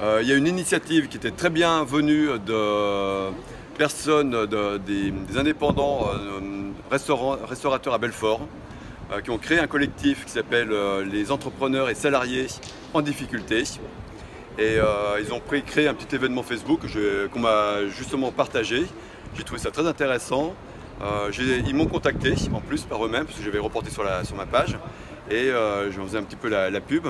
Il y a une initiative qui était très bien venue de personnes, des indépendants restaurateurs à Belfort, qui ont créé un collectif qui s'appelle les entrepreneurs et salariés en difficulté. Et ils ont créé un petit événement Facebook qu'on m'a justement partagé. J'ai trouvé ça très intéressant. Ils m'ont contacté en plus par eux-mêmes parce que j'avais reporté sur ma page et je faisais un petit peu la pub.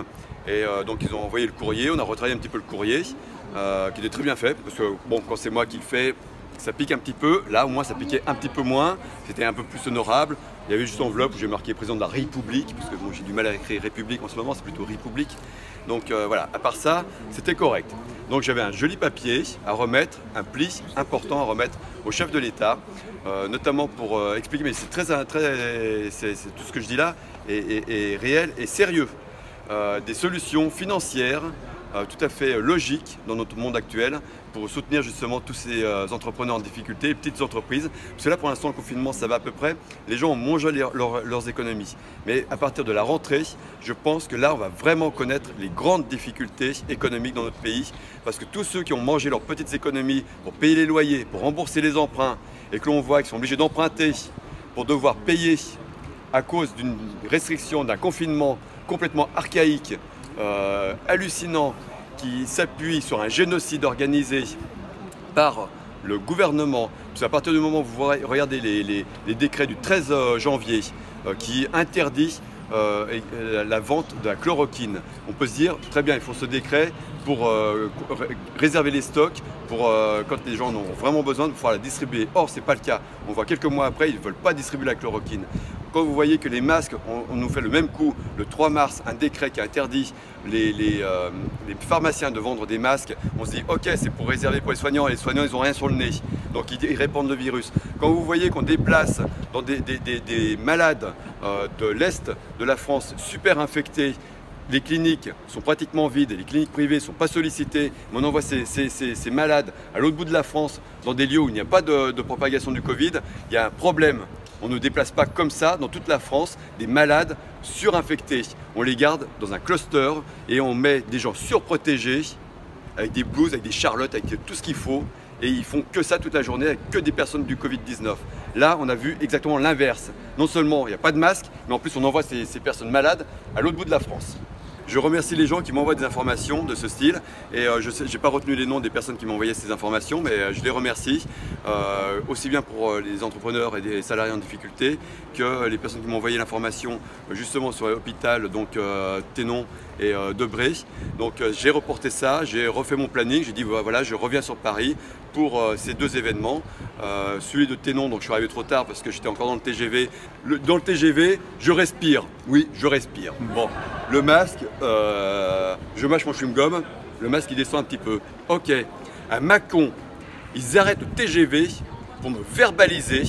Et donc ils ont envoyé le courrier, on a retravaillé un petit peu le courrier qui était très bien fait parce que bon, quand c'est moi qui le fais, ça pique un petit peu. Là au moins ça piquait un petit peu moins, c'était un peu plus honorable. Il y avait juste une enveloppe où j'ai marqué président de la République parce que bon, j'ai du mal à écrire République en ce moment, c'est plutôt République. Donc voilà, à part ça, c'était correct. Donc j'avais un joli papier à remettre, un pli important à remettre au chef de l'État, notamment pour expliquer, mais c'est tout ce que je dis là est réel et sérieux. Des solutions financières tout à fait logiques dans notre monde actuel pour soutenir justement tous ces entrepreneurs en difficulté, les petites entreprises. Parce que là pour l'instant le confinement ça va à peu près, les gens ont mangé leurs économies. Mais à partir de la rentrée, je pense que là on va vraiment connaître les grandes difficultés économiques dans notre pays. Parce que tous ceux qui ont mangé leurs petites économies pour payer les loyers, pour rembourser les emprunts, et que l'on voit qu'ils sont obligés d'emprunter pour devoir payer à cause d'une restriction, d'un confinement complètement archaïque, hallucinant, qui s'appuie sur un génocide organisé par le gouvernement. Parce qu'à partir du moment où vous regardez les décrets du 13 janvier qui interdit la vente de la chloroquine, on peut se dire très bien, il faut ce décret pour réserver les stocks, pour quand les gens en ont vraiment besoin de pouvoir la distribuer. Or, ce n'est pas le cas. On voit quelques mois après, ils ne veulent pas distribuer la chloroquine. Quand vous voyez que les masques, on nous fait le même coup, le 3 mars, un décret qui interdit les pharmaciens de vendre des masques, on se dit ok, c'est pour réserver pour les soignants, et les soignants ils n'ont rien sur le nez, donc ils répandent le virus. Quand vous voyez qu'on déplace dans des malades de l'Est de la France super infectés, les cliniques sont pratiquement vides et les cliniques privées ne sont pas sollicitées, mais on envoie ces malades à l'autre bout de la France dans des lieux où il n'y a pas de propagation du Covid, il y a un problème. On ne déplace pas comme ça dans toute la France des malades surinfectés. On les garde dans un cluster et on met des gens surprotégés avec des blouses, avec des charlottes, avec tout ce qu'il faut. Et ils font que ça toute la journée avec que des personnes du Covid-19. Là, on a vu exactement l'inverse. Non seulement il n'y a pas de masque, mais en plus on envoie ces personnes malades à l'autre bout de la France. Je remercie les gens qui m'envoient des informations de ce style et je n'ai pas retenu les noms des personnes qui m'ont envoyé ces informations, mais je les remercie aussi bien pour les entrepreneurs et des salariés en difficulté que les personnes qui m'ont envoyé l'information justement sur l'hôpital, donc Tenon et Debré. Donc j'ai reporté ça, j'ai refait mon planning, j'ai dit voilà, je reviens sur Paris pour ces deux événements. Celui de Tenon, donc je suis arrivé trop tard parce que j'étais encore dans le TGV. Dans le TGV, je respire. Oui, je respire. Bon, le masque, je mâche mon chewing-gum, le masque il descend un petit peu. Ok, à Mâcon, ils arrêtent le TGV pour me verbaliser.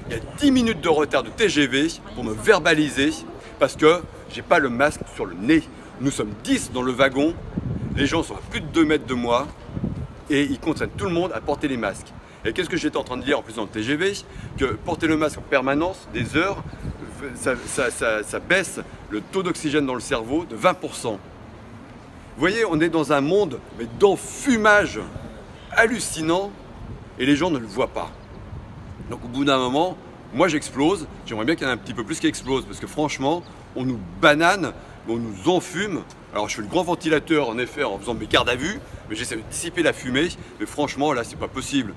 Il y a 10 minutes de retard de TGV pour me verbaliser parce que j'ai pas le masque sur le nez. Nous sommes 10 dans le wagon, les gens sont à plus de 2 mètres de moi et ils contraignent tout le monde à porter les masques. Et qu'est-ce que j'étais en train de dire en plus dans le TGV? Que porter le masque en permanence, des heures, ça baisse le taux d'oxygène dans le cerveau de 20%. Vous voyez, on est dans un monde d'enfumage hallucinant et les gens ne le voient pas. Donc au bout d'un moment, moi j'explose, j'aimerais bien qu'il y en ait un petit peu plus qui explose parce que franchement, on nous banane, on nous enfume. Alors je fais le grand ventilateur en effet en faisant mes gardes à vue, mais j'essaie de dissiper la fumée, mais franchement là c'est pas possible.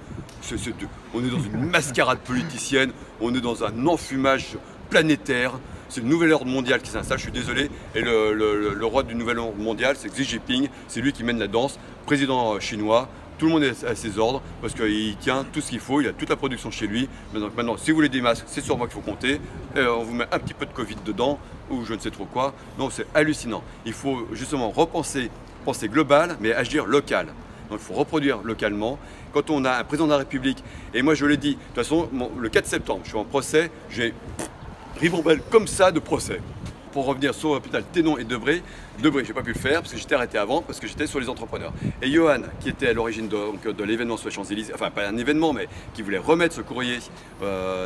On est dans une mascarade politicienne, on est dans un enfumage planétaire, c'est le nouvel ordre mondial qui s'installe, je suis désolé, et le roi du nouvel ordre mondial c'est Xi Jinping, c'est lui qui mène la danse, président chinois. Tout le monde est à ses ordres parce qu'il tient tout ce qu'il faut, il a toute la production chez lui. Mais donc maintenant, si vous voulez des masques, c'est sur moi qu'il faut compter. On vous met un petit peu de Covid dedans ou je ne sais trop quoi. Non, c'est hallucinant. Il faut justement penser global, mais agir local. Donc il faut reproduire localement. Quand on a un président de la République, et moi je l'ai dit, de toute façon, le 4 septembre, je suis en procès, j'ai ribambelle comme ça de procès. pour revenir sur l'hôpital Ténon et Debré, j'ai pas pu le faire parce que j'étais arrêté avant, parce que j'étais sur les entrepreneurs. Et Johan, qui était à l'origine de l'événement sur les Champs-Élysées, enfin pas un événement, mais qui voulait remettre ce courrier,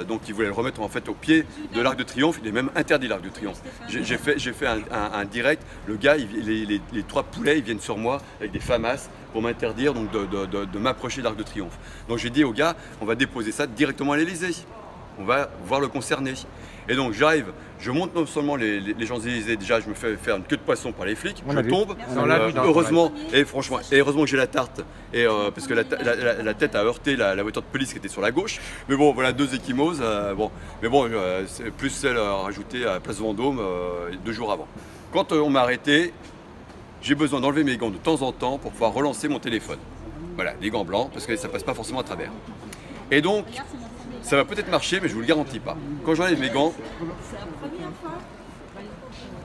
donc il voulait le remettre en fait au pied de l'Arc de Triomphe, il est même interdit l'Arc de Triomphe. J'ai fait un direct, le gars, les 3 poulets, ils viennent sur moi avec des FAMAS pour m'interdire donc de m'approcher de l'Arc de Triomphe. Donc j'ai dit au gars, on va déposer ça directement à l'Élysée. On va voir le concerné. Et donc j'arrive, je monte non seulement les Champs-Élysées, déjà je me fais faire une queue de poisson par les flics, je tombe, heureusement, et franchement, heureusement que j'ai la tarte, parce que la tête a heurté la voiture de police qui était sur la gauche. Mais bon, voilà 2 ecchymoses, c'est plus celle rajoutée à Place Vendôme 2 jours avant. Quand on m'a arrêté, j'ai besoin d'enlever mes gants de temps en temps pour pouvoir relancer mon téléphone. Voilà, les gants blancs, parce que ça passe pas forcément à travers. Et donc, ça va peut-être marcher, mais je vous le garantis pas. Quand j'enlève mes gants,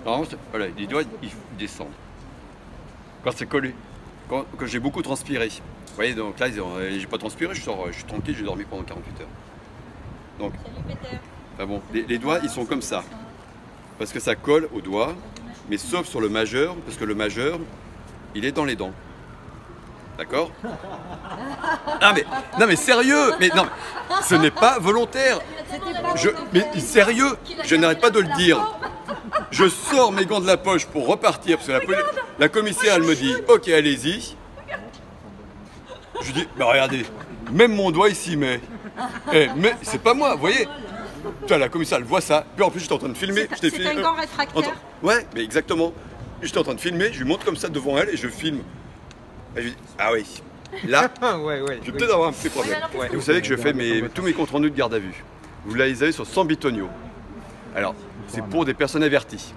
normalement, voilà, les doigts ils descendent. Quand c'est collé, quand j'ai beaucoup transpiré. Vous voyez, donc là, j'ai pas transpiré, je suis tranquille, j'ai dormi pendant 48 heures. Donc, ah bon, les doigts, ils sont comme ça. Parce que ça colle aux doigts, mais sauf sur le majeur, parce que le majeur, il est dans les dents. D'accord? Non mais sérieux, mais non, ce n'est pas volontaire. Mais sérieux, je n'arrête pas de le dire. Je sors mes gants de la poche pour repartir parce que la commissaire elle me dit ok allez-y. Je dis bah regardez, même mon doigt il s'y met. Mais c'est pas moi, vous voyez. Putain, la commissaire elle voit ça. Puis en plus j'étais en train de filmer. C'est un gant réfractaire. Ouais, mais exactement. J'étais en train de filmer, je lui montre comme ça devant elle et je filme. Et je dis, ah oui, là, je vais peut-être avoir un petit problème. Et vous savez que je fais tous mes comptes rendus de garde à vue. Vous les avez sur San Bitonio. Alors, c'est pour des personnes averties.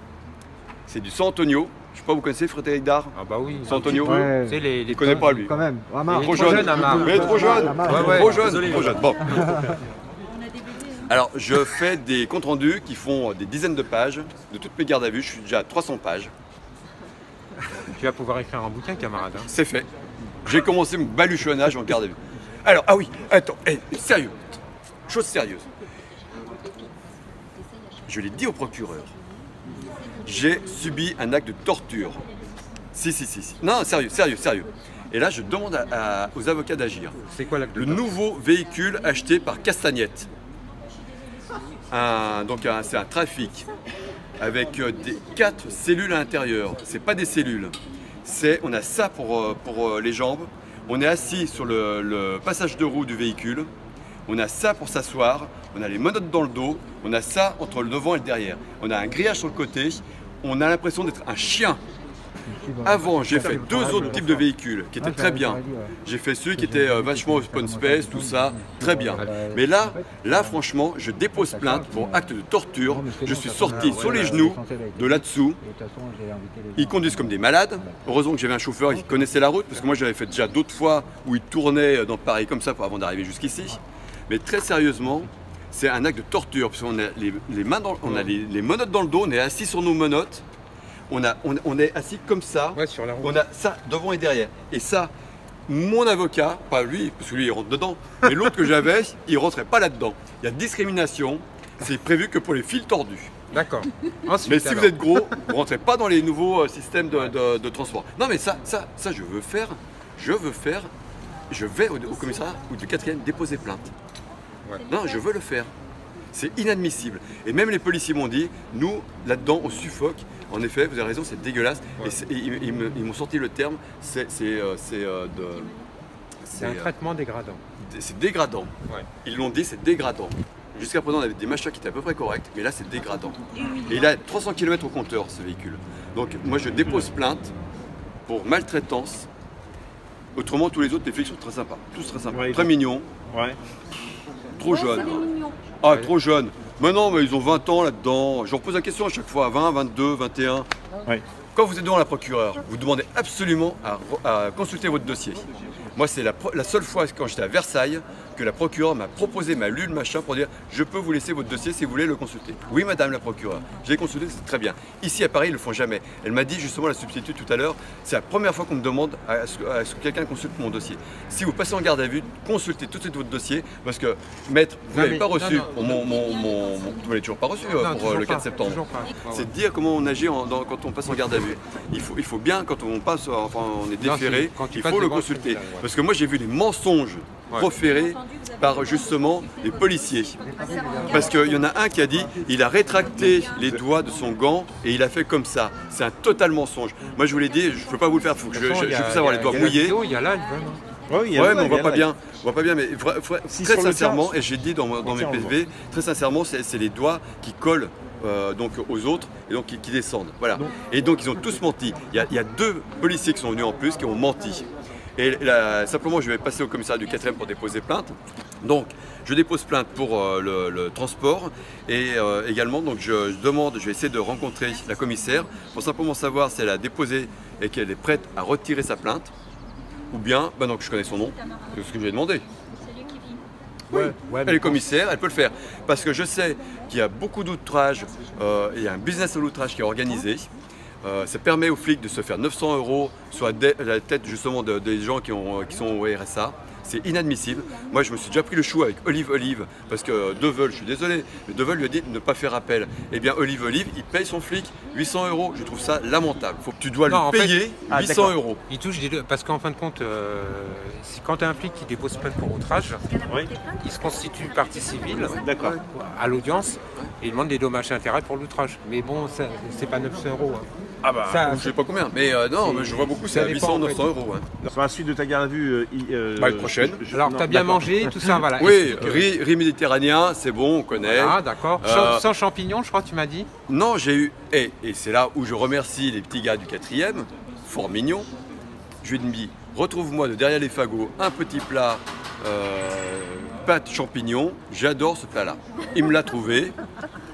C'est du San Antonio. Je sais pas, vous connaissez Frédéric Dard? Ah bah oui. San Antonio. Ouais. Il connaît pas lui. Quand même. Trop jeune. Mais trop jeune. Trop jeune. Bon. Alors, je fais des comptes rendus qui font des dizaines de pages de toutes mes gardes à vue. Je suis déjà à 300 pages. Tu vas pouvoir écrire un bouquin, camarade. Hein. C'est fait. J'ai commencé mon baluchonnage en garde à vue. Alors, ah oui, attends, sérieux, chose sérieuse. Je l'ai dit au procureur. J'ai subi un acte de torture. Si. Non, sérieux. Et là, je demande aux avocats d'agir. C'est quoi l'acte de torture? Le nouveau véhicule acheté par Castagnette. C'est un trafic avec 4 cellules à l'intérieur. C'est pas des cellules. On a ça pour les jambes. On est assis sur le passage de roue du véhicule. On a ça pour s'asseoir. On a les menottes dans le dos. On a ça entre le devant et le derrière. On a un grillage sur le côté. On a l'impression d'être un chien. Avant, j'ai fait 2 autres types de véhicules qui étaient très bien. J'ai fait ceux qui étaient vachement open space, tout ça, très bien. Mais là, franchement, je dépose plainte pour acte de torture. Je suis sorti sur les genoux de là-dessous. Ils conduisent comme des malades. Heureusement que j'avais un chauffeur qui connaissait la route, parce que moi j'avais fait déjà d'autres fois où il tournait dans Paris comme ça avant d'arriver jusqu'ici. Mais très sérieusement, c'est un acte de torture, parce qu'on a les menottes dans le dos, on est assis sur nos menottes. On est assis comme ça, sur la route. On a ça devant et derrière. Et ça, mon avocat, pas lui, parce que lui il rentre dedans, mais l'autre que j'avais, il rentrait pas là-dedans. Il y a discrimination, c'est prévu que pour les fils tordus. D'accord. Mais si vous êtes gros, vous rentrez pas dans les nouveaux systèmes de transport. Non mais ça je veux faire, je vais au commissariat ou du 4e déposer plainte. Ouais. Non, je veux le faire. C'est inadmissible. Et même les policiers m'ont dit, nous, là-dedans, on suffoque. En effet, vous avez raison, c'est dégueulasse. Ouais. Et ils m'ont sorti le terme, c'est un traitement dégradant. C'est dégradant. Ouais. Ils l'ont dit, c'est dégradant. Jusqu'à présent, on avait des machins qui étaient à peu près corrects, mais là, c'est dégradant. Et il a 300 km au compteur, ce véhicule. Donc, moi, je dépose plainte pour maltraitance. Autrement, tous les autres, les flics sont très sympas. Tous très sympas. Ouais, très mignons. Ouais. Trop jeunes. Ah, trop jeunes. Mais non, mais ils ont 20 ans là-dedans. Je leur pose la question à chaque fois, 20, 22, 21. Oui. Quand vous êtes devant la procureure, vous demandez absolument à consulter votre dossier. Moi, c'est la seule fois quand j'étais à Versailles que la procureure m'a proposé, m'a lu le machin pour dire « Je peux vous laisser votre dossier si vous voulez le consulter ». Oui, madame la procureure, je l'ai consulté, c'est très bien. Ici, à Paris, ils ne le font jamais. Elle m'a dit justement, la substitut tout à l'heure, c'est la première fois qu'on me demande à ce que quelqu'un consulte mon dossier. Si vous passez en garde à vue, consultez tout de suite votre dossier, parce que, maître, vous ne l'avez pas reçu, vous ne l'avez toujours pas reçu pour le 4 septembre. C'est de dire comment on agit quand on passe en garde à vue. Il faut bien, quand on passe, enfin on est déféré, il faut le consulter. Parce que moi j'ai vu les mensonges proférés par justement les policiers. Parce qu'il y en a un qui a dit il a rétracté les doigts de son gant et il a fait comme ça. C'est un total mensonge. Moi je vous l'ai dit, je ne peux pas vous le faire, il faut que je puisse avoir les doigts mouillés. Il y a là, Ouais, mais on voit pas bien. On voit pas bien, mais très sincèrement, et j'ai dit dans mes PV, très sincèrement, c'est les doigts qui collent donc aux autres et donc qui descendent. Voilà. Et donc ils ont tous menti. Il y a 2 policiers qui sont venus en plus qui ont menti. Et simplement, je vais passer au commissariat du 4e pour déposer plainte. Donc, je dépose plainte pour le transport et également, donc je vais essayer de rencontrer la commissaire pour simplement savoir si elle a déposé et qu'elle est prête à retirer sa plainte. Ou bien, donc je connais son nom, c'est ce que j'ai demandé. Oui, elle est commissaire, elle peut le faire. Parce que je sais qu'il y a beaucoup d'outrage, il y a un business à l'outrage qui est organisé. Ça permet aux flics de se faire 900 € sur la tête justement des gens qui sont au RSA. C'est inadmissible. Moi, je me suis déjà pris le chou avec Olive, parce que Deveul, je suis désolé, mais Deveul lui a dit de ne pas faire appel. Eh bien, Olive, il paye son flic 800 €. Je trouve ça lamentable. Tu dois lui payer 800 €. Il touche des deux, parce qu'en fin de compte, quand tu as un flic qui dépose plainte pour outrage, il se constitue partie civile à l'audience et il demande des dommages et intérêts pour l'outrage. Mais bon, c'est pas 900 €. Hein. Ah bah, je ne sais pas combien, mais non, mais je vois beaucoup, c'est à 800, 900 €. Hein. Sur la suite de ta garde à vue prochaine. Alors, tu as bien mangé, tout ça, voilà. Oui, riz méditerranéen, c'est bon, on connaît. Ah, d'accord. Sans champignons, je crois que tu m'as dit. Non, j'ai eu, et c'est là où je remercie les petits gars du 4e, fort mignons. Je lui ai dit, retrouve-moi de derrière les fagots un petit plat pâte champignons, j'adore ce plat-là. Il me l'a trouvé,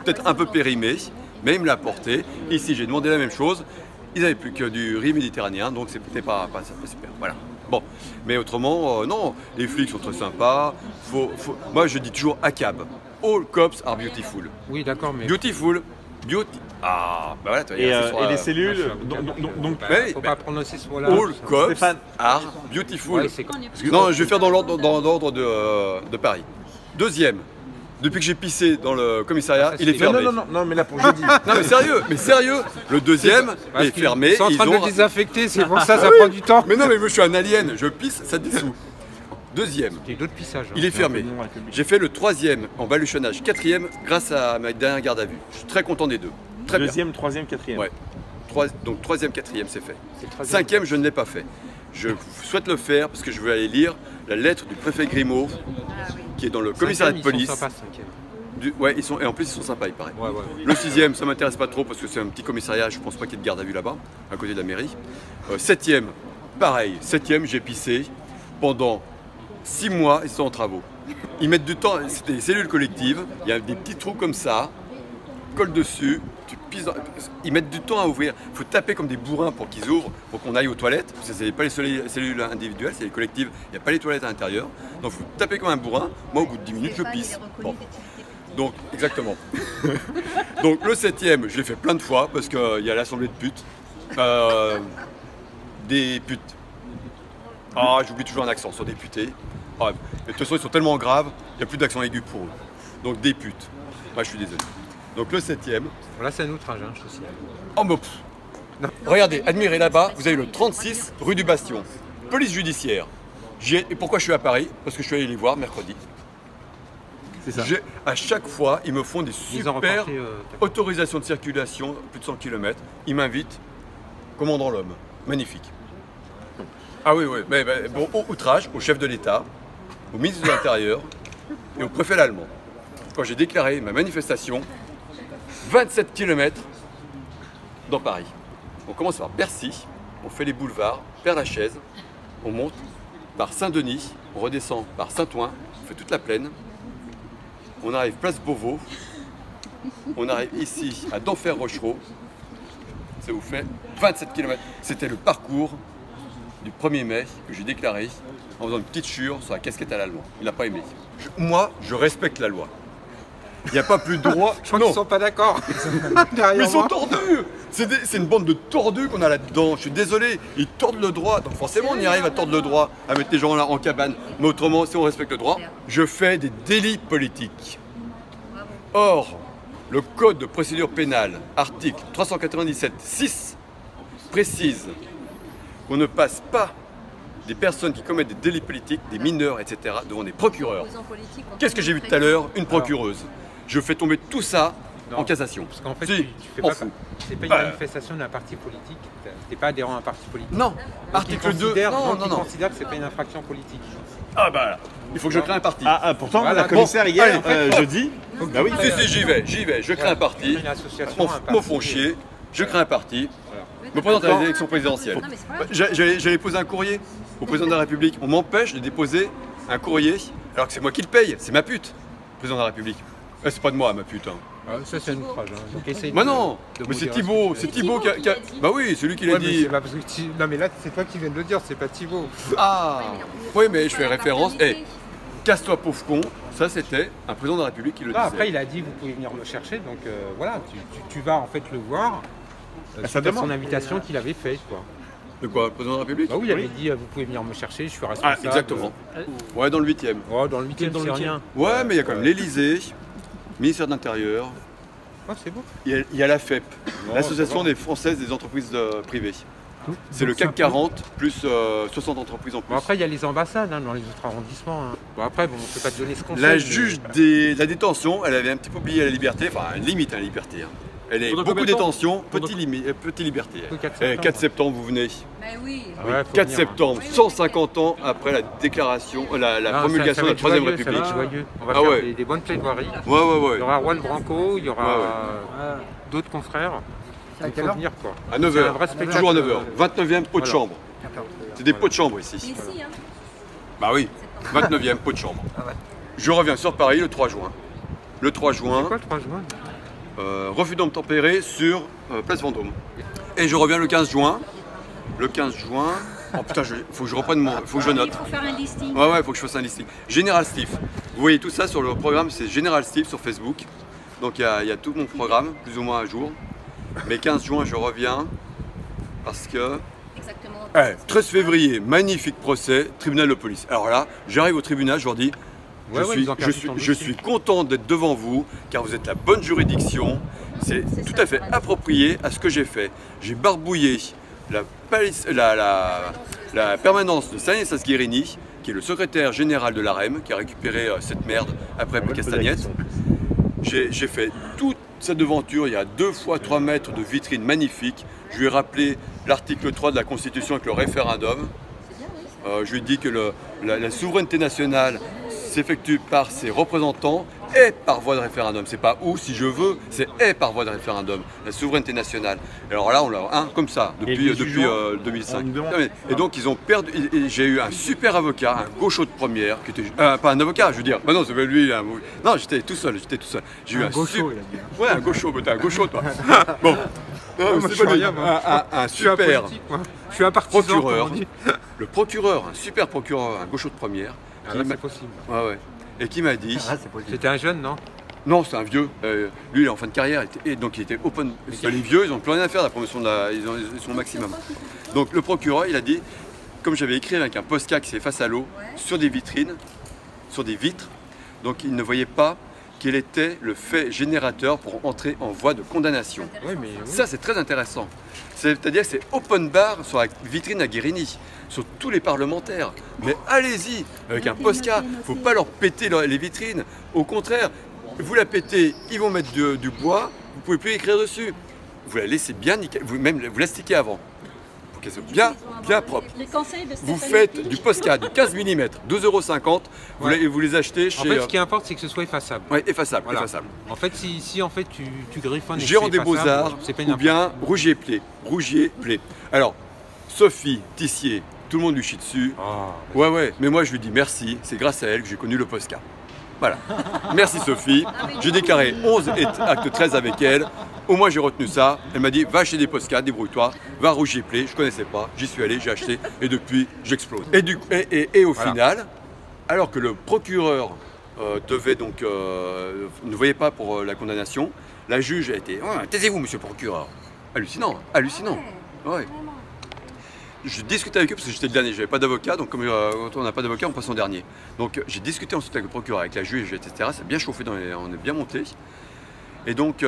peut-être un peu périmé, mais il me l'a apporté. Ici, j'ai demandé la même chose. Ils n'avaient plus que du riz méditerranéen, donc c'était pas super. Voilà. Bon, mais autrement, non, les flics sont très sympas. Moi, je dis toujours ACAB. All cops are beautiful. Oui, d'accord, mais... Beautiful. Ah, bah voilà, et les cellules, faut pas prononcer ce mot-là. All cops are beautiful. Non, je vais faire dans l'ordre de Paris. Deuxième. Depuis que j'ai pissé dans le commissariat, il est fermé. Non, mais là pour jeudi. Non, mais sérieux, le deuxième est fermé. Ils sont en train de le désinfecter, c'est pour ça prend du temps. Mais non, mais je suis un alien, je pisse, ça dissout. Deuxième, il est fermé. J'ai fait le 3e en baluchonnage, 4e grâce à ma dernière garde à vue. Je suis très content des deux. Très Deuxième, bien. 3e, 4e. Ouais. Donc 3e, 4e, c'est fait. 5e, je ne l'ai pas fait. Je souhaite le faire parce que je veux aller lire la lettre du préfet Grimaud qui est dans le commissariat de police. Ils sont sympas, et en plus ils sont sympas, il paraît. Ouais. Le 6e, ça m'intéresse pas trop parce que c'est un petit commissariat, je pense pas qu'il y ait de garde à vue là-bas, à côté de la mairie. 7e, pareil, 7e, j'ai pissé pendant 6 mois, ils sont en travaux. Ils mettent du temps, c'était des cellules collectives, il y a des petits trous comme ça, colle dessus, tu pisses ils mettent du temps à ouvrir. Il faut taper comme des bourrins pour qu'ils ouvrent, pour qu'on aille aux toilettes. Parce que ce n'est pas les cellules individuelles, c'est les collectives, il n'y a pas les toilettes à l'intérieur. Donc il faut taper comme un bourrin. Moi, au bout de 10 minutes, je pisse. Bon. Donc, exactement. Donc le 7e, je l'ai fait plein de fois parce qu'il y a l'assemblée de putes. Des putes. Ah, j'oublie toujours un accent sur députés. Ah, de toute façon, ils sont tellement graves, il n'y a plus d'accent aigu pour eux. Donc des putes. Moi, je suis désolé. Donc le 7e. Là, c'est un outrage, hein, je te signale. Oh, mais regardez, admirez là-bas, vous avez le 36 rue du Bastion. Police judiciaire. Et pourquoi je suis à Paris? Parce que je suis allé les voir mercredi. C'est ça. À chaque fois, ils me font des super autorisations de circulation, plus de 100 km. Ils m'invitent, commandant l'homme. Magnifique. Ah oui, mais bon, au outrage, au chef de l'État, au ministre de l'Intérieur et au préfet allemand. Quand j'ai déclaré ma manifestation, 27 km dans Paris. On commence par Bercy, on fait les boulevards, Père-Lachaise, on monte par Saint-Denis, on redescend par Saint-Ouen, on fait toute la plaine, on arrive place Beauvau, on arrive ici à Denfert-Rochereau, ça vous fait 27 km. C'était le parcours du 1er mai que j'ai déclaré en faisant une petite chure sur la casquette à l'allemand. Il n'a pas aimé. Moi, je respecte la loi. Il n'y a pas plus de droit. Je crois qu'ils ne sont pas d'accord. Mais ils sont tordus. C'est une bande de tordus qu'on a là-dedans. Je suis désolé, ils tordent le droit. Donc forcément, on y arrive à tordre le droit, à mettre les gens là en cabane. Mais autrement, si on respecte le droit, je fais des délits politiques. Or, le Code de procédure pénale, article 397.6, précise qu'on ne passe pas des personnes qui commettent des délits politiques, des mineurs, etc., devant des procureurs. Qu'est-ce que j'ai vu tout à l'heure? Une procureuse. Je fais tomber tout ça en cassation. Parce qu'en fait, Si, tu fais m'en pas, fous. c'est pas une manifestation d'un parti politique. Tu n'es pas adhérent à un parti politique. Non, Donc, article ils 2, considèrent- non, donc, non, ils non. considèrent que c'est pas une infraction politique. Ah bah, il faut que je crée un parti. Pourtant, Voilà, la commissaire hier, allez, jeudi. Bah oui. Si, j'y vais, je crée un parti. Une association, un M'en parti. font chier, je crée un parti. Voilà. Me présente à l'élection présidentielle. Non, mais c'est pas grave. J'allais poser un courrier au président de la République. On m'empêche de déposer un courrier alors que c'est moi qui le paye. C'est ma pute, président de la République. C'est pas de moi, ma pute. Hein. Ah, ça, c'est un outrage. Hein. Donc, essaye Bah de- non, de mais c'est modérer. Thibaut, c'est Thibaut qui a... qui l'a dit. Bah oui, c'est lui qui l'a Ouais, mais dit. c'est pas parce que non, mais là, c'est toi qui viens de le dire, c'est pas Thibaut. Ah oui, mais je fais Pas la référence. paternité. Casse-toi, pauvre con. Ça, c'était un président de la République qui le Non, disait. après, il a dit vous pouvez venir me chercher, donc voilà, tu vas en fait le voir. sa Suite à demande. son invitation qu'il avait faite, quoi. De quoi, le président de la République Bah oui, il avait dit vous pouvez venir me chercher, je suis responsable. Ah, exactement. Ouais, dans le 8e. Oh, dans le 8e, c'est rien. Ouais, mais il y a quand même l'Élysée, ministère de l'Intérieur, Ah, c'est beau. il y a la FEP, Non, l'Association ça va. des Françaises des entreprises privées. C'est le CAC 40 plus 60 entreprises en plus. Bon, après, il y a les ambassades hein, dans les autres arrondissements. Hein. Bon, après, bon, on ne peut pas te donner ce conseil. La mais- juge de la détention, elle avait un petit peu oublié la liberté, enfin une limite à la liberté. Hein. Elle est Pendant beaucoup combien de temps détention, petit liberté. Le 4 Eh, septembre. 4 septembre, vous venez. Bah oui. Ah ouais, faut 4 venir, septembre, hein. 150 ans après la déclaration, la hein. Non, promulgation ça de va la être Troisième joyeux, ça va République. être joyeux. On va Ah faire ouais. des bonnes plaidoiries. Ouais, ouais, Il ouais. y aura Juan Branco, il y aura Ouais, d'autres confrères. Il faut venir, quoi. À C'est un 9h, vrai spectacle. toujours à 9h. 29e pot de Voilà. chambre. C'est des pots de chambre ici. Mais si, hein. Bah oui, 29e pot de chambre. Je reviens sur Paris le 3 juin. Le 3 juin, Quoi, le 3 juin refus d'obtempérer sur Place Vendôme. Et je reviens le 15 juin. Le 15 juin. Oh putain, faut que je reprenne faut que je note. Il faut faire un listing. Ouais, faut que je fasse un listing. Général Steve. Vous voyez tout ça sur le programme, c'est Général Steve sur Facebook. Donc il y a tout mon programme, plus ou moins à jour. Mais 15 juin, je reviens parce que Exactement. 13 février, magnifique procès, tribunal de police. Alors là, j'arrive au tribunal, je leur dis, Ouais, ouais, ils ont perdu ton je dossier. suis content d'être devant vous, car vous êtes la bonne juridiction. C'est C'est tout ça, à fait voilà. approprié à ce que j'ai fait. J'ai barbouillé la permanence de Stanislas Guérini, qui est le secrétaire général de l'AREM, qui a récupéré cette merde après Castagnette. J'ai fait toute cette devanture, il y a 2 fois 3 mètres de vitrine magnifique. Je lui ai rappelé l'article 3 de la Constitution avec le référendum. C'est bien, oui. Je lui ai dit que la souveraineté nationale s'effectue par ses représentants et par voie de référendum. C'est pas ou si je veux, c'est et par voie de référendum. La souveraineté nationale. Et alors là, on l'a comme ça depuis, les depuis jugements, 2005. on me demande- Et donc ils ont perdu. Et j'ai eu un super avocat, un gaucho de première, qui était pas un avocat, je veux dire. Bah non, c'est pas lui. Non, j'étais tout seul. J'ai eu un gaucho, sup- il a dit. Ouais, un gaucho. Mais t'es un gaucho, toi. Bon. Non, moi, c'est je suis pas lui. rien, moi. Un Je suis un super politique, moi. Je suis un partisan, comme procureur. on dit. Le procureur, un super procureur, un gaucho de première. Ah, qui là, m'a- c'est possible. Ouais, ouais. Et qui m'a dit, C'était un jeune, non non, c'est un vieux. Lui, il est en fin de carrière, et donc il était open. Les vieux, ils n'ont plus rien à faire, la promotion ils sont au maximum. Donc le procureur, il a dit, comme j'avais écrit avec un Posca qui s'efface à l'eau, sur des vitrines, sur des vitres, donc il ne voyait pas quel était le fait générateur pour entrer en voie de condamnation. Oui, mais oui. Ça, c'est très intéressant. C'est-à-dire que c'est open bar sur la vitrine à Guérini, sur tous les parlementaires. Mais allez-y, avec un Posca, il ne faut pas leur péter les vitrines. Au contraire, vous la pétez, ils vont mettre du bois, vous ne pouvez plus écrire dessus. Vous la laissez bien nickel, vous la stickez avant, pour qu'elle soit bien propre. Les conseils de Vous Stéphanie faites Pic. du Posca de 15 mm, 2,50 €, vous les achetez En chez... fait, ce qui importe, c'est que ce soit effaçable. ouais, effaçable, Voilà. effaçable. En fait, si en fait tu griffonnes et que Gérant c'est des effaçable, Beaux-Arts c'est pas une ou bien Rougier-Play. Rougier-Play. Alors, Sophie Tissier, tout le monde lui chie dessus. Ah, Ouais, mais moi je lui dis merci, c'est grâce à elle que j'ai connu le Posca. Voilà. Merci Sophie. J'ai déclaré 11 actes 13 avec elle. Au moins j'ai retenu ça. Elle m'a dit va acheter des postcards, débrouille-toi, va à Rougier-Play, je connaissais pas, j'y suis allé, j'ai acheté et depuis j'explose. Et au final, alors que le procureur devait donc ne voyait pas pour la condamnation, la juge a été taisez-vous monsieur le procureur. Hallucinant, hallucinant. Ouais. Je discutais avec eux parce que j'étais le dernier, j'avais pas d'avocat, donc comme quand on n'a pas d'avocat, on passe en dernier. Donc j'ai discuté ensuite avec le procureur, avec la juge, etc. Ça a bien chauffé, on est bien monté. Et donc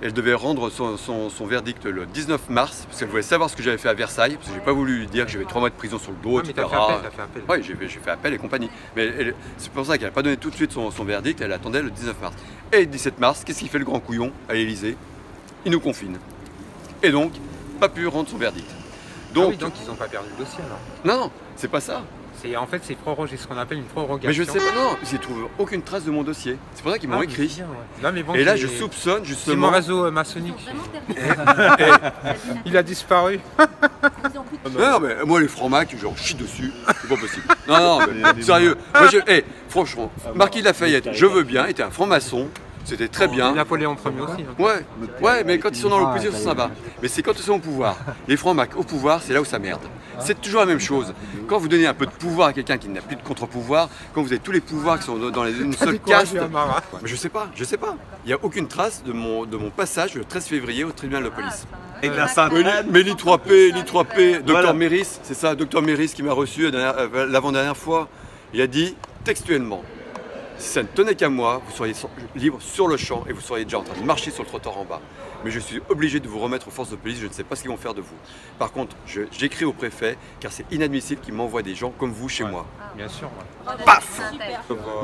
elle devait rendre son verdict le 19 mars, parce qu'elle voulait savoir ce que j'avais fait à Versailles, parce que j'ai pas voulu lui dire que j'avais 3 mois de prison sur le dos, etc. T'as fait appel. Oui, j'ai fait appel et compagnie. Mais c'est pour ça qu'elle n'a pas donné tout de suite son verdict, elle attendait le 19 mars. Et le 17 mars, qu'est-ce qu'il fait le grand couillon à l'Élysée? Il nous confine. Et donc, pas pu rendre son verdict. Donc donc ils n'ont pas perdu le dossier alors. non, c'est pas ça. En fait, c'est prorogé, ce qu'on appelle une prorogation. Mais je sais pas, non, ils ne trouvent aucune trace de mon dossier. C'est pour ça qu'ils m'ont écrit. Bien, ouais. Là, mais bon, et là, je soupçonne c'est justement. mon réseau maçonnique. Il a disparu. Non, mais moi, les francs-macs, genre, chie dessus, c'est pas possible. Non, mais sérieux. Moi, franchement, Marquis de Lafayette, je veux bien, était un franc-maçon. C'était très bien. Napoléon Ier aussi. Hein. Ouais, mais quand ils sont dans l'opposition, ça va. Mais c'est quand ils sont au pouvoir. Les francs-macs au pouvoir, c'est là où ça merde. C'est toujours la même chose. Quand vous donnez un peu de pouvoir à quelqu'un qui n'a plus de contre-pouvoir, quand vous avez tous les pouvoirs qui sont dans une seule caste. Mais je sais pas. Il n'y a aucune trace de mon passage le 13 février au tribunal de police. Avec la Sainte-Anne. Mais l'I3P, Dr Méris, c'est ça, Dr Méris qui m'a reçu l'avant-dernière fois, il a dit textuellement. Si ça ne tenait qu'à moi, vous seriez libre sur le champ et vous seriez déjà en train de marcher sur le trottoir en bas. Mais je suis obligé de vous remettre aux forces de police, je ne sais pas ce qu'ils vont faire de vous. Par contre, j'écris au préfet, car c'est inadmissible qu'ils m'envoient des gens comme vous chez moi. Bien sûr. Paf.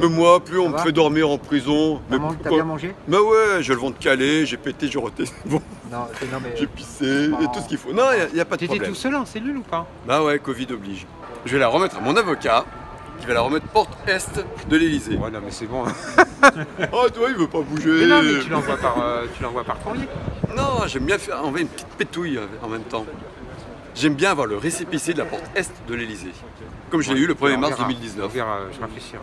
Mais moi, plus on me fait dormir en prison. T'as bien mangé? Mais ouais, j'ai le ventre calé, j'ai pété, j'ai roté, bon. Non, mais... J'ai pissé, et tout ce qu'il faut. Non, il n'y a pas de problème. T'étais tout seul en cellule ou pas? Bah ouais, Covid oblige. Je vais la remettre à mon avocat, qui va la remettre porte est de l'Élysée. Ouais, non, mais c'est bon. Oh, toi, il veut pas bouger. Mais non, mais tu l'envoies par courrier. Non, j'aime bien faire envoyer une petite pétouille en même temps. J'aime bien avoir le récépissé de la porte est de l'Élysée. Comme je l'ai eu le 1er mars 2019. Je réfléchirai.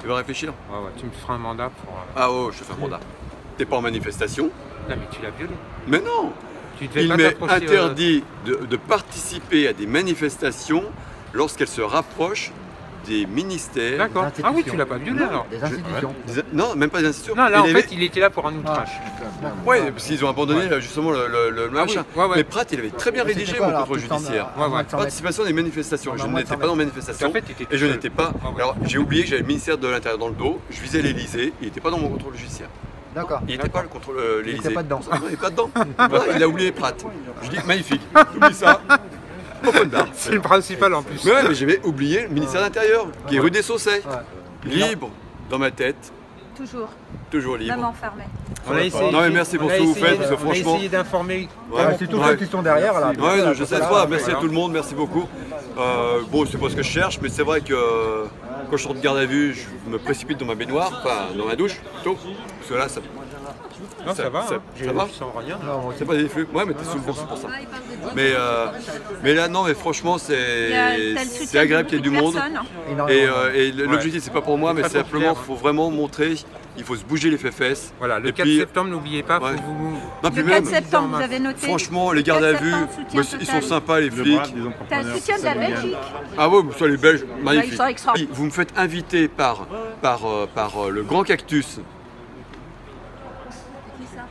Tu vas réfléchir? Ouais, tu me feras un mandat pour... Ah oh, je te fais un mandat. T'es pas en manifestation? Non, mais tu l'as violé. Mais non. Il m'est interdit de participer à des manifestations lorsqu'elles se rapprochent des ministères. D'accord. Ah oui, tu l'as pas violé alors. Des institutions. Non, même pas des institutions. Non, là en fait, il était là pour un outrage. Oui, parce qu'ils ont abandonné justement le machin. Mais Pratt, il avait très bien rédigé mon contrôle judiciaire. Participation à des manifestations. Je n'étais pas dans manifestation et je n'étais pas. Alors j'ai oublié que j'avais le ministère de l'Intérieur dans le dos. Je visais l'Élysée. Il n'était pas dans mon contrôle judiciaire. D'accord. Il n'était pas le contrôle l'Élysée. Il n'était pas dedans. Non, il n'est pas dedans. Il a oublié Pratt. Je dis magnifique. Oublie ça. Open bar. C'est le principal en plus. Mais ouais, mais j'avais oublié le ministère de l'Intérieur, qui est rue des Saussets. Libre dans ma tête. Toujours. Toujours libre. Même enfermé. On a essayé. Non mais merci pour ce que vous faites, parce que franchement. On a essayé d'informer. C'est tous ceux qui sont derrière là. Ouais, je sais pas, merci à tout le monde, merci beaucoup. Bon, c'est pas ce que je cherche, mais c'est vrai que quand je sors de garde à vue, je me précipite dans ma baignoire, enfin dans ma douche plutôt. Parce que là, ça. Non, ça va. Ça va. Sans rien. C'est pas des flux. Ouais, mais t'es sous le vent, c'est pour ça. Mais là, non, mais franchement, c'est agréable qu'il y ait du monde. Et l'objectif, c'est pas pour moi, mais c'est simplement, il faut vraiment montrer. Il faut se bouger les fesses. Voilà, le 4 septembre, n'oubliez pas, faut vous... Non, puis le 4 septembre, vous avez noté. Franchement, les gardes à vue, ils sont sympas, les flics. T'as le soutien de la Belgique. Ah ouais, ça, les Belges, magnifiques. Ils sont extraordinaires. Vous me faites inviter par le Grand Cactus.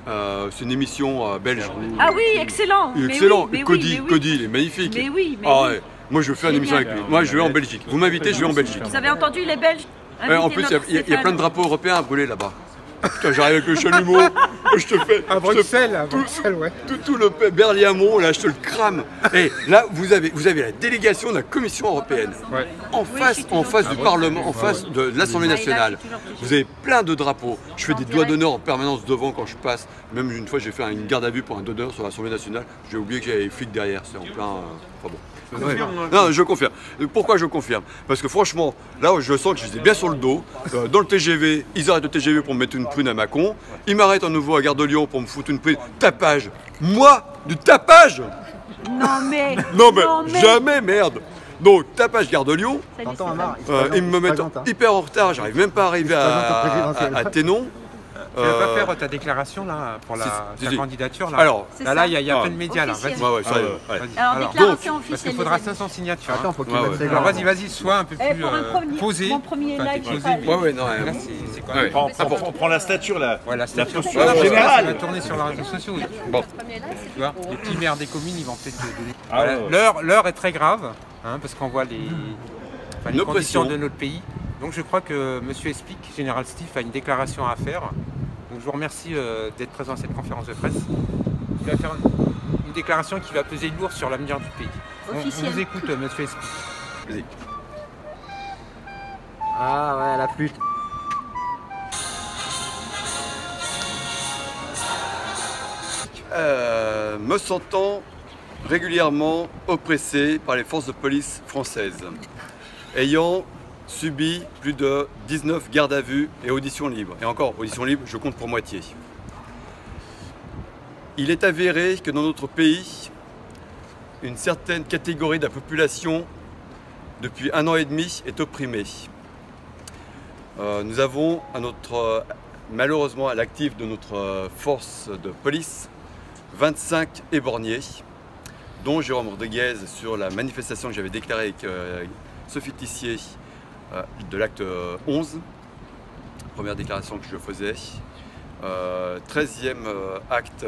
C'est une émission belge. Ah oui, excellent. Excellent. Mais Cody, il est magnifique. Mais oui, mais ouais. Moi, je veux faire une émission avec lui. Moi, je vais en Belgique. Vous m'invitez, je vais en Belgique. Vous avez entendu les Belges? En plus, il y a plein de drapeaux européens à brûler là-bas. Putain, j'arrive avec le chalumeau, je te fais. À Bruxelles, ouais. Tout le Berliamont, là, je te le crame. Et là, vous avez la délégation de la Commission européenne. Ouais. En face du Parlement, en face de l'Assemblée nationale. Vous avez plein de drapeaux. Je fais des doigts d'honneur en permanence devant quand je passe. Même une fois, j'ai fait une garde à vue pour un doigt d'honneur sur l'Assemblée nationale. J'ai oublié qu'il y avait les flics derrière. C'est en plein. Enfin bon. Ouais. Non, je confirme. Pourquoi je confirme? Parce que franchement, là je sens que je suis bien sur le dos. Dans le TGV, ils arrêtent le TGV pour me mettre une prune à Mâcon. Ils m'arrêtent à nouveau à Gare de Lyon pour me foutre une prune. Tapage. Moi, du tapage. Non mais jamais, merde. Donc, tapage Gare de Lyon. T'entends, Amar, Ils me mettent hyper en retard. J'arrive même pas à arriver à Ténon. Tu vas pas faire ta déclaration là pour ta candidature là. Alors, là, il y a plein de médias là. Vas-y. ouais, sérieux, ouais. Alors, déclaration Parce officielle. qu'il faudra les amis. 500 signatures. Attends, faut qu'il Ouais, mette ouais. ses Alors gants. vas-y, sois un peu plus Pour un premier, posé. mon premier Enfin, live, t'es j'ai posé, pas mais- Ouais, ouais, non, Là, c'est quand même. On prend la stature là. Ouais, la stature. posture Voilà, parce que là, ça générale. va tourner sur les réseaux sociaux. Bon. Tu vois, les petits maires des communes, ils vont peut-être te donner. Ah, Voilà. ouais. L'heure est très grave, hein, parce qu'on voit les Nos conditions pressions. de notre pays. Donc je crois que M. Espic, Général Stiff, a une déclaration à faire. Donc je vous remercie d'être présent à cette conférence de presse. Il va faire une déclaration qui va peser lourd sur l'avenir du pays. On vous écoute, M. Espic. Vas-y. Ah ouais, la flûte. Me sentant régulièrement oppressé par les forces de police françaises, ayant subi plus de 19 gardes à vue et auditions libres. Et encore, auditions libres, je compte pour moitié. Il est avéré que dans notre pays, une certaine catégorie de la population, depuis 1 an et demi, est opprimée. Nous avons, malheureusement à l'actif de notre force de police, 25 éborgnés, dont Jérôme Rodriguez sur la manifestation que j'avais déclarée avec Sophie Tissier de l'acte 11, première déclaration que je faisais. 13e acte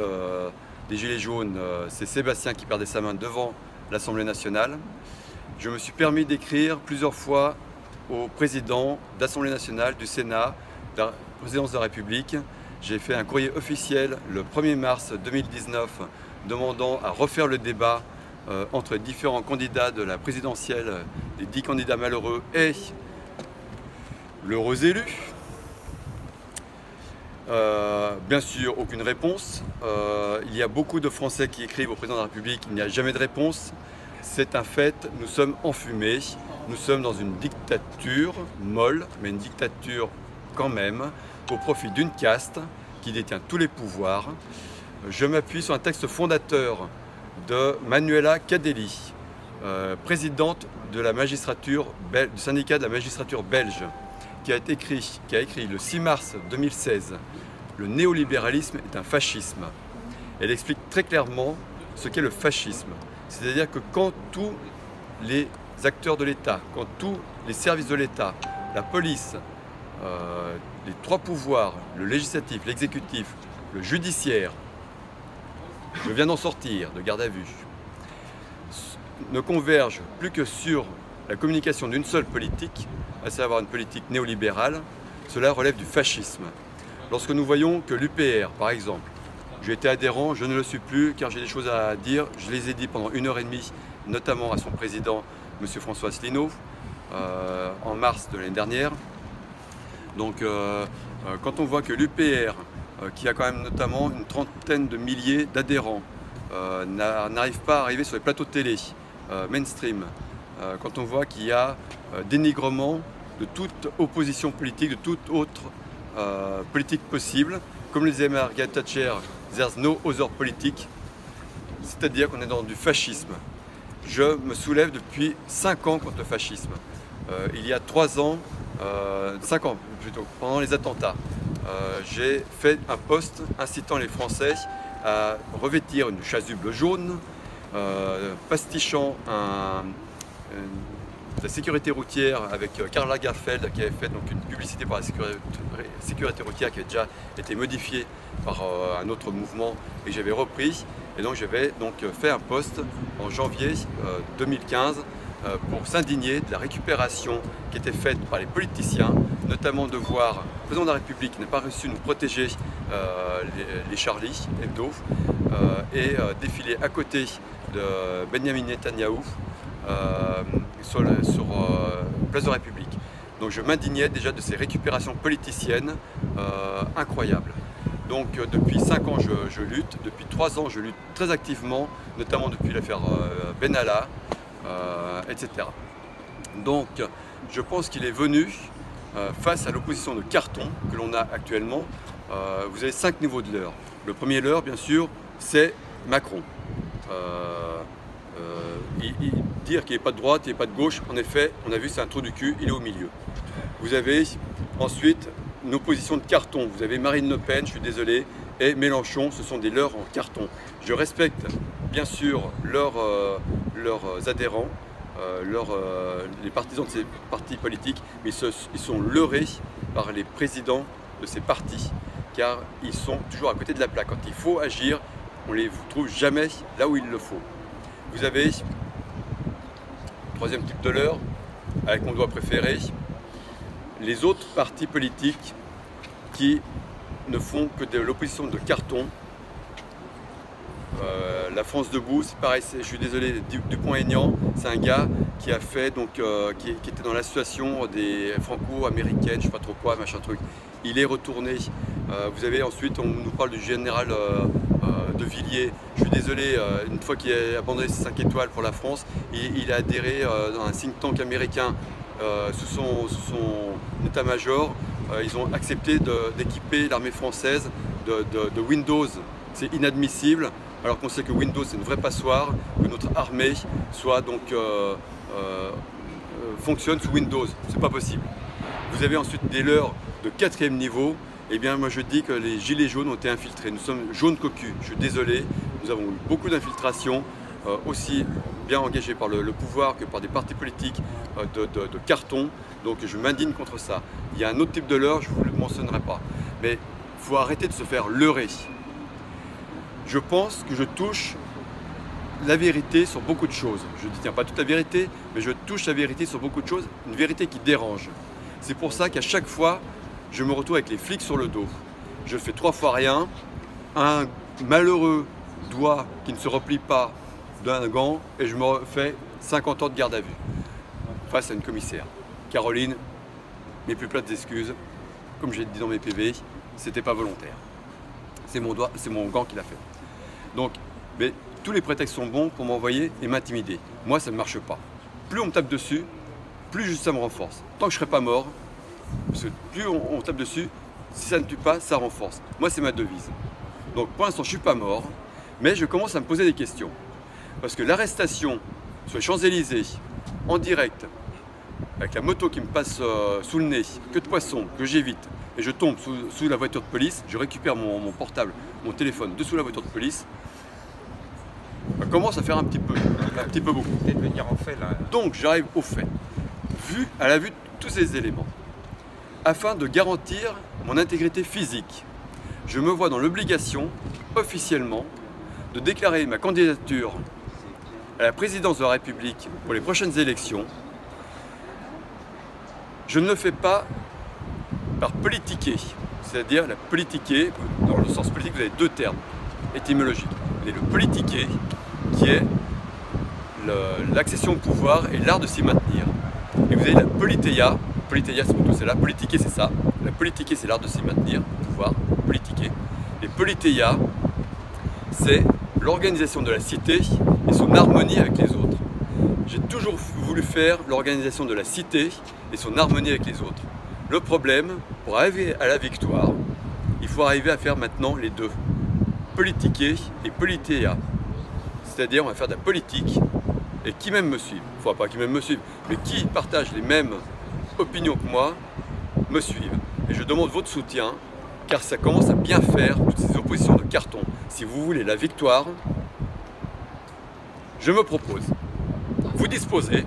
des Gilets jaunes, c'est Sébastien qui perdait sa main devant l'Assemblée nationale. Je me suis permis d'écrire plusieurs fois au président d'Assemblée nationale, du Sénat, de la présidence de la République. J'ai fait un courrier officiel le 1er mars 2019 demandant à refaire le débat entre les différents candidats de la présidentielle, les 10 candidats malheureux et l'heureux élu. Bien sûr, aucune réponse. Il y a beaucoup de Français qui écrivent au président de la République, il n'y a jamais de réponse. C'est un fait, nous sommes enfumés, nous sommes dans une dictature molle, mais une dictature quand même, au profit d'une caste qui détient tous les pouvoirs. Je m'appuie sur un texte fondateur de Manuela Cadelli, présidente de la magistrature du syndicat de la magistrature belge, qui a écrit le 6 mars 2016 « Le néolibéralisme est un fascisme ». Elle explique très clairement ce qu'est le fascisme. C'est-à-dire que quand tous les acteurs de l'État, quand tous les services de l'État, la police, les trois pouvoirs, le législatif, l'exécutif, le judiciaire, je viens d'en sortir de garde à vue, ne convergent plus que sur la communication d'une seule politique, à savoir une politique néolibérale, cela relève du fascisme. Lorsque nous voyons que l'UPR, par exemple, j'ai été adhérent, je ne le suis plus car j'ai des choses à dire, je les ai dit pendant 1h30, notamment à son président, M. François Asselineau, en mars de l'année dernière. Donc quand on voit que l'UPR, qui a quand même notamment une trentaine de milliers d'adhérents, n'arrive pas à arriver sur les plateaux de télé mainstream, quand on voit qu'il y a dénigrement de toute opposition politique, de toute autre politique possible, comme le disait Margaret Thatcher, there's no other politique, c'est-à-dire qu'on est dans du fascisme. Je me soulève depuis 5 ans contre le fascisme. Il y a 3 ans, 5 ans plutôt, pendant les attentats, j'ai fait un post incitant les Français à revêtir une chasuble jaune, pastichant la sécurité routière avec Karl Lagerfeld qui avait fait donc une publicité pour la sécurité routière qui avait déjà été modifiée par un autre mouvement et j'avais repris. Et donc j'avais donc fait un post en janvier 2015 pour s'indigner de la récupération qui était faite par les politiciens, notamment de voir le président de la République qui n'a pas réussi à nous protéger les Charlie Hebdo et défiler à côté de Benjamin Netanyahou sur Place de la République. Donc je m'indignais déjà de ces récupérations politiciennes incroyables. Donc depuis 5 ans je lutte, depuis 3 ans je lutte très activement, notamment depuis l'affaire Benalla, etc. Donc je pense qu'il est venu, face à l'opposition de carton que l'on a actuellement, vous avez 5 niveaux de leurre. Le premier leurre, bien sûr, c'est Macron. Dire qu'il n'y ait pas de droite, il n'y ait pas de gauche, en effet, on a vu c'est un trou du cul, il est au milieu. Vous avez ensuite une opposition de carton. Vous avez Marine Le Pen, je suis désolé, et Mélenchon, ce sont des leurs en carton. Je respecte bien sûr leurs adhérents, les partisans de ces partis politiques, mais ils sont leurrés par les présidents de ces partis, car ils sont toujours à côté de la plaque. Quand il faut agir, on ne les trouve jamais là où il le faut. Vous avez, troisième type de leurre, avec mon doigt préféré, les autres partis politiques qui ne font que de l'opposition de carton. La France Debout, c'est pareil, je suis désolé, Dupont-Aignan, c'est un gars qui a fait, donc, qui était dans l'association des franco-américaines, je ne sais pas trop quoi, machin truc. Il est retourné. Vous avez ensuite, on nous parle du général de Villiers. Je suis désolé, une fois qu'il a abandonné ses 5 étoiles pour la France, il a adhéré dans un think tank américain sous son état-major. Ils ont accepté d'équiper l'armée française de Windows. C'est inadmissible, alors qu'on sait que Windows c'est une vraie passoire, que notre armée soit donc fonctionne sous Windows. C'est pas possible. Vous avez ensuite des leurres de 4e niveau. Eh bien, moi je dis que les gilets jaunes ont été infiltrés. Nous sommes jaunes cocus. Je suis désolé. Nous avons eu beaucoup d'infiltrations, aussi bien engagées par le pouvoir que par des partis politiques de carton. Donc je m'indigne contre ça. Il y a un autre type de leurre, je ne vous le mentionnerai pas. Mais il faut arrêter de se faire leurrer. Je pense que je touche la vérité sur beaucoup de choses. Je ne tiens pas toute la vérité, mais je touche la vérité sur beaucoup de choses, une vérité qui dérange. C'est pour ça qu'à chaque fois, je me retrouve avec les flics sur le dos. Je fais 3 fois rien, un malheureux doigt qui ne se replie pas d'un gant, et je me refais 50 ans de garde à vue face à une commissaire. Caroline, mes plus plates excuses, comme j'ai dit dans mes PV, c'était pas volontaire. C'est mon doigt, c'est mon gant qui l'a fait. Donc, mais tous les prétextes sont bons pour m'envoyer et m'intimider. Moi, ça ne marche pas. Plus on me tape dessus, plus juste ça me renforce. Tant que je ne serai pas mort, parce que plus on tape dessus, si ça ne tue pas, ça renforce. Moi, c'est ma devise. Donc, pour l'instant, je ne suis pas mort, mais je commence à me poser des questions. Parce que l'arrestation sur les Champs-Élysées, en direct, avec la moto qui me passe sous le nez, queue de poisson, que j'évite, et je tombe sous la voiture de police, je récupère mon portable, mon téléphone dessous la voiture de police, ça commence à faire un petit peu beaucoup. Peut-être venir en fait là. Donc j'arrive au fait, à la vue de tous ces éléments, afin de garantir mon intégrité physique, je me vois dans l'obligation, officiellement, de déclarer ma candidature à la présidence de la République pour les prochaines élections. Je ne le fais pas par politiquer, c'est-à-dire la politiquer, dans le sens politique, vous avez 2 termes étymologiques. Vous avez le politiquer, qui est l'accession au pouvoir et l'art de s'y maintenir. Et vous avez la politéia c'est plutôt celle-là, politiquer c'est ça, la politiquer c'est l'art de s'y maintenir, pouvoir, politiquer. Et politéia, c'est l'organisation de la cité et son harmonie avec les autres. J'ai toujours voulu faire l'organisation de la cité et son harmonie avec les autres. Le problème, pour arriver à la victoire, il faut arriver à faire maintenant les 2. Politiquer et politéia. C'est-à-dire, on va faire de la politique et qui même me suivent. Il ne faudra pas qui même me suivent, mais qui partagent les mêmes opinions que moi, me suivent. Et je demande votre soutien, car ça commence à bien faire, toutes ces oppositions de carton. Si vous voulez la victoire, je me propose. Vous disposez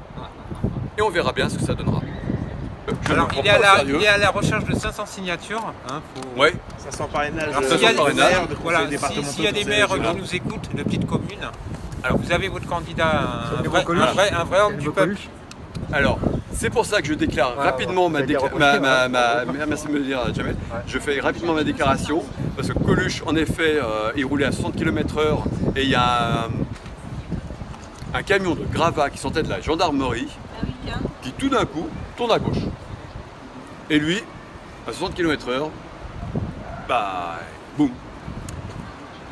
et on verra bien ce que ça donnera. Alors, il est à la recherche de 500 signatures. Hein, faut... Ouais. Ça sent parrainage. Alors, s'il y a des maires qui nous écoutent, de petites communes, alors vous avez votre candidat, un vrai homme du peuple. Alors, c'est pour ça que je déclare rapidement merci de me le dire, Jamel. Je fais rapidement ma déclaration, parce que Coluche, en effet, il roulait à 60 km/h et il y a un camion de gravats qui sortait de la gendarmerie qui tout d'un coup tourne à gauche. Et lui, à 60 km/h, bah, boum.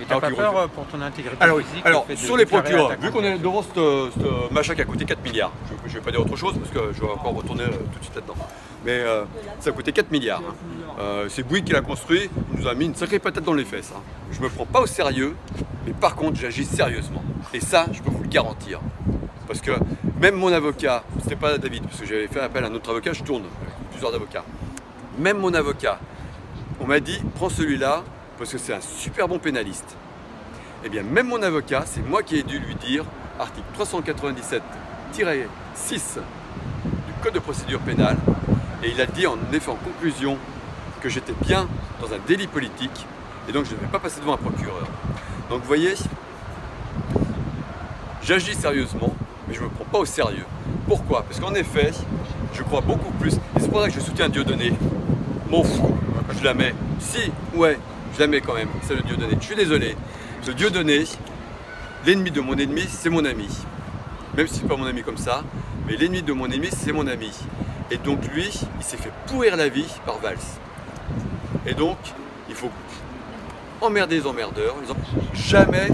Et t'as pas peur pour ton intégrité physique? Alors, sur les procureurs, vu qu'on est devant ce machin qui a coûté 4 milliards, je ne vais pas dire autre chose parce que je vais encore retourner tout de suite là-dedans, mais ça a coûté 4 milliards. Hein. C'est Bouygues qui l'a construit, il nous a mis une sacrée patate dans les fesses. Hein. Je ne me prends pas au sérieux, mais par contre, j'agis sérieusement. Et ça, je peux vous le garantir. Parce que même mon avocat, c'était pas David, parce que j'avais fait appel à un autre avocat, je tourne avec plusieurs avocats. Même mon avocat on m'a dit, prends celui-là parce que c'est un super bon pénaliste. Eh bien, même mon avocat, c'est moi qui ai dû lui dire, article 397-6 du Code de procédure pénale, et il a dit en effet en conclusion que j'étais bien dans un délit politique et donc je ne devais pas passer devant un procureur. Donc vous voyez, j'agis sérieusement, mais je ne me prends pas au sérieux. Pourquoi? Parce qu'en effet, je crois beaucoup plus, et c'est pour ça que je soutiens Dieudonné. M'en fous, je la mets. Si, ouais, je la mets quand même, c'est le Dieudonné. Je suis désolé, ce Dieudonné, l'ennemi de mon ennemi, c'est mon ami. Même si c'est pas mon ami comme ça, mais l'ennemi de mon ennemi, c'est mon ami. Et donc lui, il s'est fait pourrir la vie par Valls. Et donc, il faut emmerder les emmerdeurs. Jamais,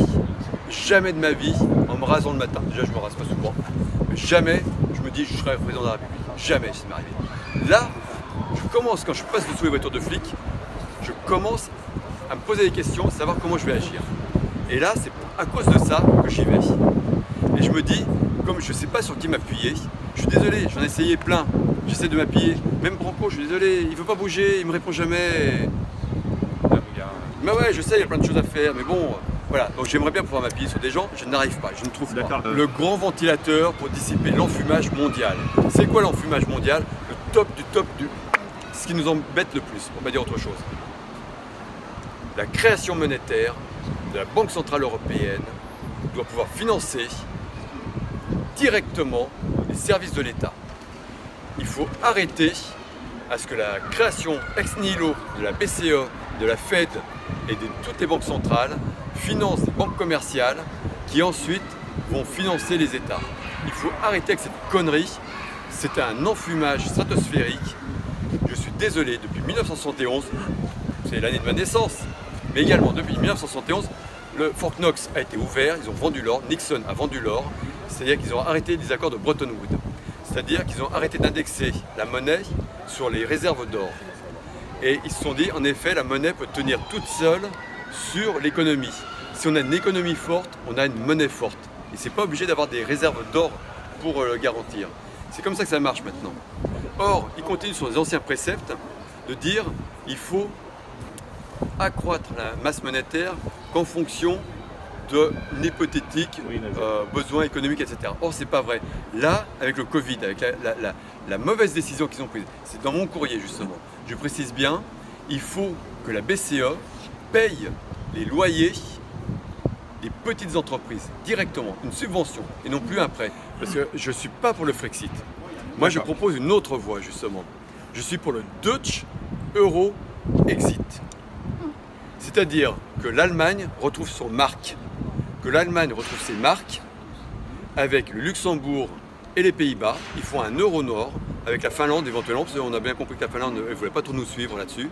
jamais de ma vie, en me rasant le matin, déjà je me rase pas souvent, mais jamais je me dis je serai président de la République. Jamais ça m'est arrivé. Là, je commence, quand je passe sous les voitures de flics, je commence à me poser des questions, savoir comment je vais agir. Et là, c'est à cause de ça que j'y vais. Et je me dis, comme je ne sais pas sur qui m'appuyer, je suis désolé, j'en ai essayé plein, j'essaie de m'appuyer. Même Branco, je suis désolé, il ne veut pas bouger, il me répond jamais. Mais ouais, je sais, il y a plein de choses à faire, mais bon, voilà. Donc j'aimerais bien pouvoir m'appuyer sur des gens, je n'arrive pas, je ne trouve pas. Le grand ventilateur pour dissiper l'enfumage mondial. C'est quoi l'enfumage mondial? Le top du... Ce qui nous embête le plus, pour ne pas dire autre chose. La création monétaire de la Banque Centrale Européenne doit pouvoir financer directement les services de l'État. Il faut arrêter à ce que la création ex nihilo de la BCE, de la Fed et de toutes les banques centrales finance des banques commerciales qui ensuite vont financer les États. Il faut arrêter avec cette connerie. C'est un enfumage stratosphérique. Je suis désolé, depuis 1971, c'est l'année de ma naissance, mais également depuis 1971, le Fort Knox a été ouvert, ils ont vendu l'or, Nixon a vendu l'or, c'est-à-dire qu'ils ont arrêté les accords de Bretton Woods. C'est-à-dire qu'ils ont arrêté d'indexer la monnaie sur les réserves d'or. Et ils se sont dit, en effet, la monnaie peut tenir toute seule sur l'économie. Si on a une économie forte, on a une monnaie forte. Et c'est pas obligé d'avoir des réserves d'or pour le garantir. C'est comme ça que ça marche maintenant. Or, ils continuent sur les anciens préceptes de dire il faut accroître la masse monétaire qu'en fonction d'un hypothétique besoin économique, etc. Or, c'est pas vrai. Là, avec le Covid, avec la mauvaise décision qu'ils ont prise, c'est dans mon courrier justement, je précise bien, il faut que la BCE paye les loyers des petites entreprises directement, une subvention, et non plus un prêt. Parce que je ne suis pas pour le Frexit. Moi, je propose une autre voie, justement. Je suis pour le Dutch Euro Exit. C'est-à-dire que l'Allemagne retrouve son marque, que l'Allemagne retrouve ses marques avec le Luxembourg et les Pays-Bas. Ils font un euro nord avec la Finlande éventuellement, parce qu'on a bien compris que la Finlande ne voulait pas trop nous suivre là-dessus.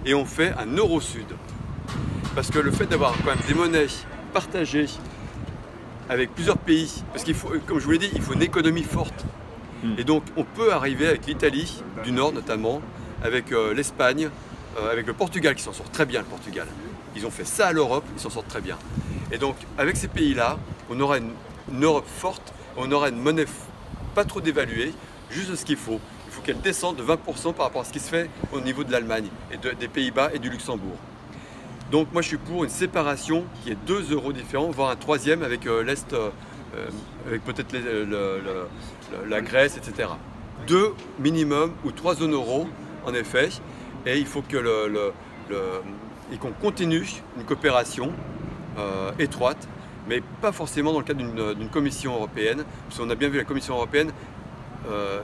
Et on fait un euro sud. Parce que le fait d'avoir quand même des monnaies partagées avec plusieurs pays, parce qu'il faut, comme je vous l'ai dit, il faut une économie forte. Et donc on peut arriver avec l'Italie du Nord notamment, avec l'Espagne, avec le Portugal qui s'en sort très bien, le Portugal. Ils ont fait ça à l'Europe, ils s'en sortent très bien. Et donc avec ces pays-là, on aura une Europe forte, on aura une monnaie pas trop dévaluée, juste ce qu'il faut. Il faut qu'elle descende de 20% par rapport à ce qui se fait au niveau de l'Allemagne, et des Pays-Bas et du Luxembourg. Donc moi je suis pour une séparation qui est 2 euros différents, voire un troisième avec l'Est, avec peut-être la Grèce, etc. 2 minimum ou 3 zones euro en effet, et il faut que qu'on continue une coopération étroite, mais pas forcément dans le cadre d'une commission européenne, parce qu'on a bien vu la commission européenne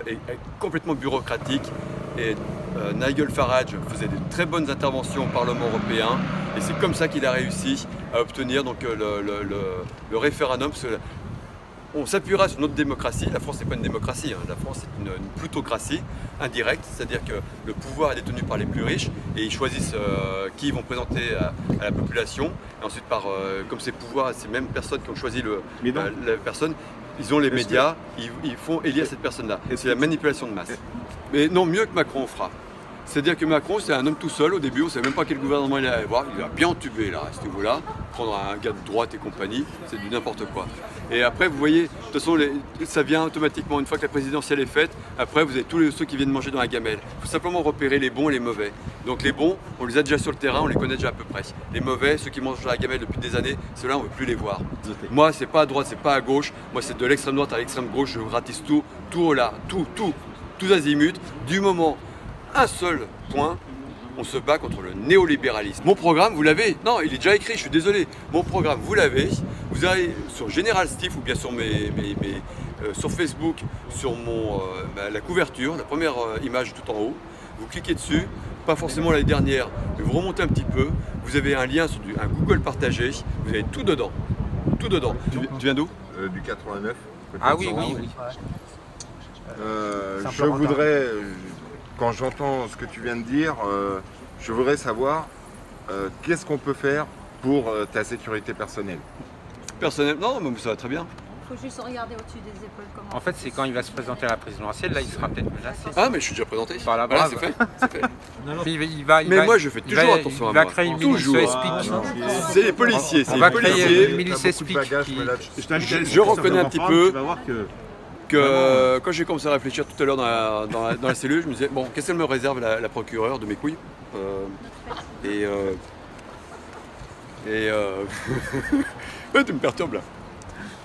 est complètement bureaucratique, et Nigel Farage faisait de très bonnes interventions au Parlement européen, et c'est comme ça qu'il a réussi à obtenir donc, le référendum. On s'appuiera sur notre démocratie. La France n'est pas une démocratie, hein. La France est une plutocratie indirecte, c'est-à-dire que le pouvoir est détenu par les plus riches et ils choisissent qui ils vont présenter à la population. Et ensuite, comme ces pouvoirs, ces mêmes personnes qui ont choisi la personne, ils ont les médias, ils font élire cette personne-là. C'est la manipulation de masse. Mais non, mieux que Macron fera. C'est-à-dire que Macron, c'est un homme tout seul au début, on ne savait même pas quel gouvernement il allait avoir. Il a bien entubé là, à ce niveau-là. Prendre un gars de droite et compagnie, c'est du n'importe quoi. Et après, vous voyez, de toute façon, ça vient automatiquement. Une fois que la présidentielle est faite, après, vous avez tous ceux qui viennent manger dans la gamelle. Il faut simplement repérer les bons et les mauvais. Donc les bons, on les a déjà sur le terrain, on les connaît déjà à peu près. Les mauvais, ceux qui mangent dans la gamelle depuis des années, ceux-là, on ne veut plus les voir. Moi, c'est pas à droite, c'est pas à gauche. Moi, c'est de l'extrême droite à l'extrême gauche. Je ratisse tout au là, tous azimuts. Du moment, un seul point, on se bat contre le néolibéralisme. Mon programme, vous l'avez? Non, il est déjà écrit, je suis désolé. Mon programme, vous l'avez. Vous allez sur Général Steve ou bien sur, sur Facebook, sur la couverture, la première image tout en haut. Vous cliquez dessus, pas forcément l'année dernière, mais vous remontez un petit peu. Vous avez un lien sur un Google partagé. Vous avez tout dedans. Tout dedans. Tu viens d'où? Du 89. Ah oui, oui, oui. Je voudrais, quand j'entends ce que tu viens de dire, je voudrais savoir qu'est-ce qu'on peut faire pour ta sécurité personnelle. Personnel, non, mais ça va très bien. Il faut juste regarder au-dessus des épaules comment. En fait, c'est quand il va se présenter à la présidentielle, là, il sera peut-être menacé. Ah, mais je suis déjà présenté. Par la Voilà, brave. c'est fait. C'est fait. Mais moi, je fais toujours attention à moi. Il va créer une Toujours. milice Espic. C'est les policiers, c'est On les va créer policiers. une milice Espic. Je reconnais un petit peu que quand j'ai commencé à réfléchir tout à l'heure dans la cellule, je me disais, bon, qu'est-ce qu'elle me réserve la procureure de mes couilles? Ouais, tu me perturbes là.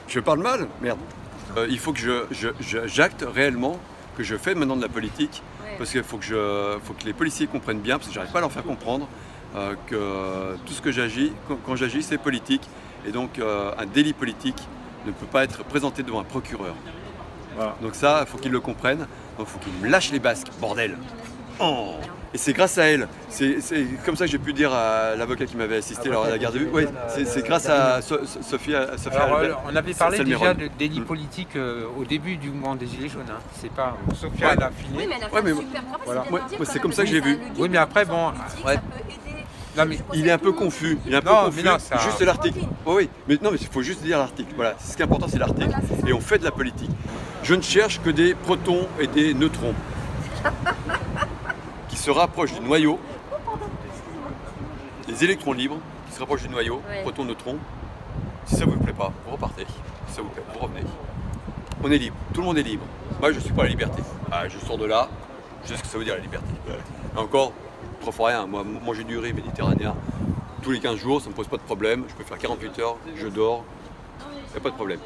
Je parle mal, merde. Il faut que j'acte réellement que je fais maintenant de la politique, parce qu'il faut que les policiers comprennent bien, parce que j'arrive pas à leur faire comprendre que tout ce que j'agis, quand j'agis, c'est politique, et donc un délit politique ne peut pas être présenté devant un procureur. Voilà. Donc ça, il faut qu'ils le comprennent, donc il faut qu'ils me lâchent les basques, bordel. Oh. Et c'est grâce à elle, c'est comme ça que j'ai pu dire à l'avocat qui m'avait assisté lors de la garde de vue, ouais, c'est grâce à Sophie. Alors, on avait parlé déjà de délit politique au début du mouvement des Gilets jaunes. Hein. C'est pas Sophie à l'affiné. Oui, mais elle a fait un super travail, voilà. c'est-à-dire c'est comme ça que j'ai vu. Oui, mais après, bon. Non, mais il est un peu confus. Il est un peu confus. Juste l'article. Oui, mais non, mais il faut juste dire l'article. Voilà, ce qui est important, c'est l'article. Et on fait de la politique. Je ne cherche que des protons et des neutrons qui se rapprochent du noyau, des électrons libres qui se rapprochent du noyau, protons, neutrons. Si ça vous plaît pas, vous repartez. Si ça vous plaît, vous revenez. On est libre, tout le monde est libre. Moi, je suis pour la liberté. Ah, je sors de là, je sais ce que ça veut dire la liberté. Et encore, trop fort rien. Moi, manger du riz méditerranéen tous les 15 jours, ça ne me pose pas de problème. Je peux faire 48 heures, je dors, il n'y a pas de problème.